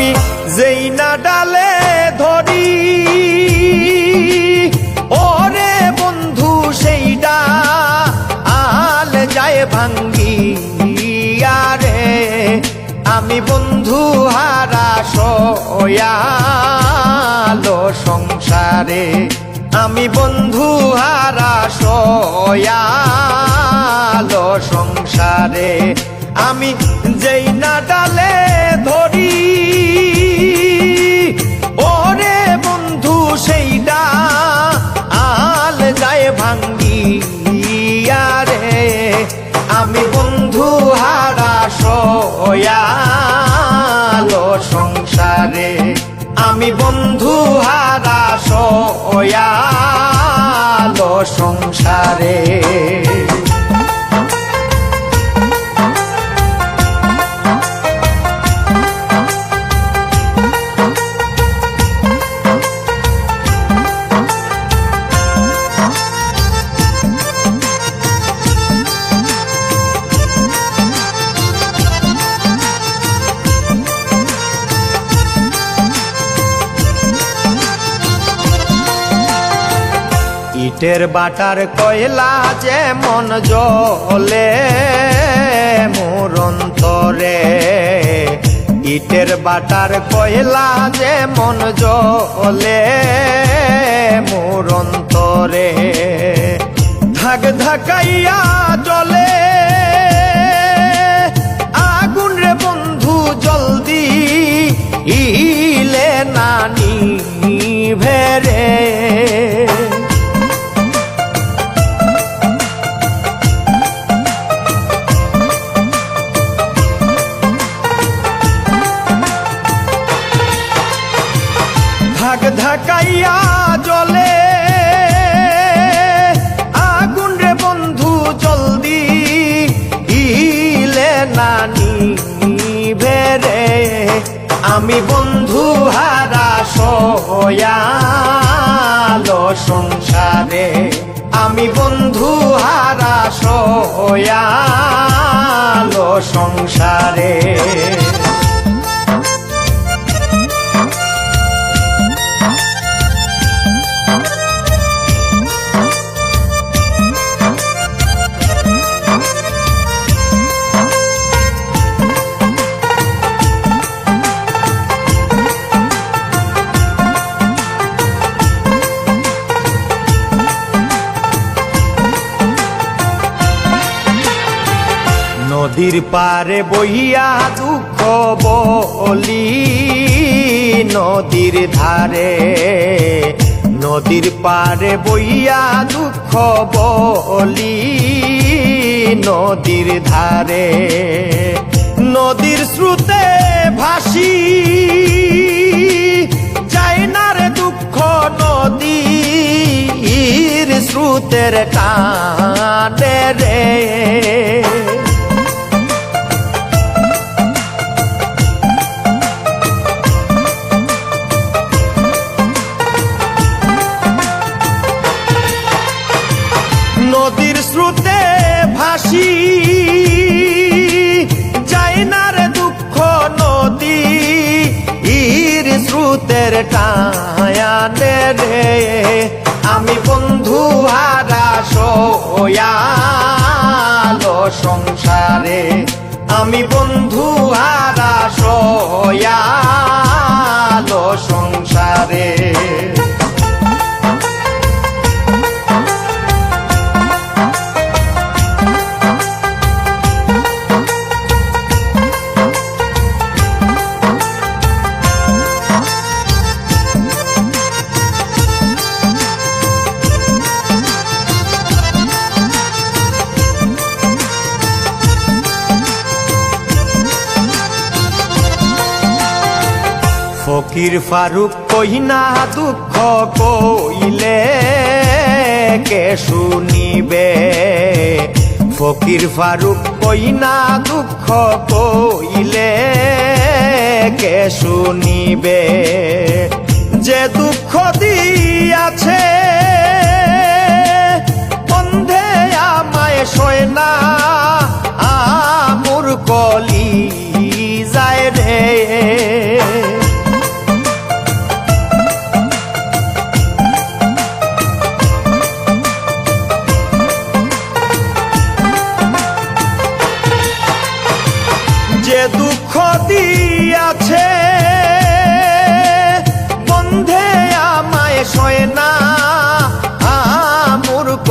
আমি যেই না ডালে ধরি ওরে বন্ধু সেই ডাল যায় ভাঙ্গিয়া রে। আমি বন্ধু হারা সয়ালো সংসারে, আমি বন্ধু হারা সয়ালো সংসারে। আমি যেই না ডালে ধরি ওরে বন্ধু সেই ডাল যায় ভাঙ্গিয়া রে। আমি বন্ধু হারা সয়ালো সংসারে, আমি বন্ধু হারা সয়ালো সংসারে। ইটের বাটার কয়লা যেমন জ্বলে মোর অন্তরে, ইটের বাটার কয়লা যেমন জ্বলে মোর অন্তরে। ধাক ধাকাইয়া জ্বলে আগুন রে বন্ধু জলদি ইলে নানি ভেরে। ধাক ধাকাইয়া জ্বলে আগুন রে বন্ধু জলদি ইলে নানি ভেরে। আমি বন্ধু হারা সয়ালো সংসারে, আমি বন্ধু হারা সয়ালো সংসারে। নদীর পারে বইয়া দুঃখ বলি নদীর ধারে, নদীর পারে বইয়া দুঃখ বলি নদীর ধারে। নদীর স্রোতে ভাসি যায় না রে দুঃখ নদীর স্রোতের টানে রে। নদীর স্রোতে ভাসি যায় না রে দুঃখ নদীর স্রোতের টানে রে। আমি বন্ধু হারা সয়ালো সংসারে, আমি বন্ধু হারা সয়ালো সংসারে। ফকির ফারুক কইনা দুঃখ কইলে কে শুনিবে, ফকির ফারুক কইনা দুঃখ কইলে কে শুনিবে। যে দুঃখ দিয়াছে বন্ধে আমায় সয় না আমুর কলি যায় রে।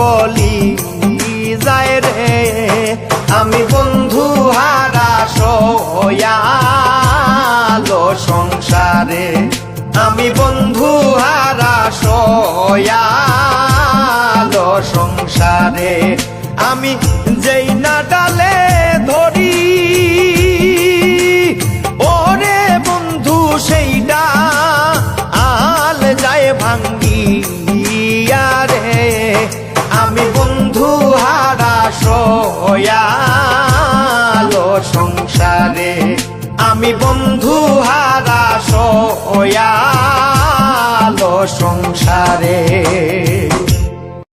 কলি যায় রে আমি বন্ধু হারা সয়ালো সংসারে আমি বন্ধু হারা সয়ালো সংসারে আমি যেই না ডালে ধরি ওরে বন্ধু সেইটা আল যায় ভাঙ্গিয়া রে আমি বন্ধু হারা সয়ালো সংসারে আমি বন্ধু হারা সয়ালো সংসারে।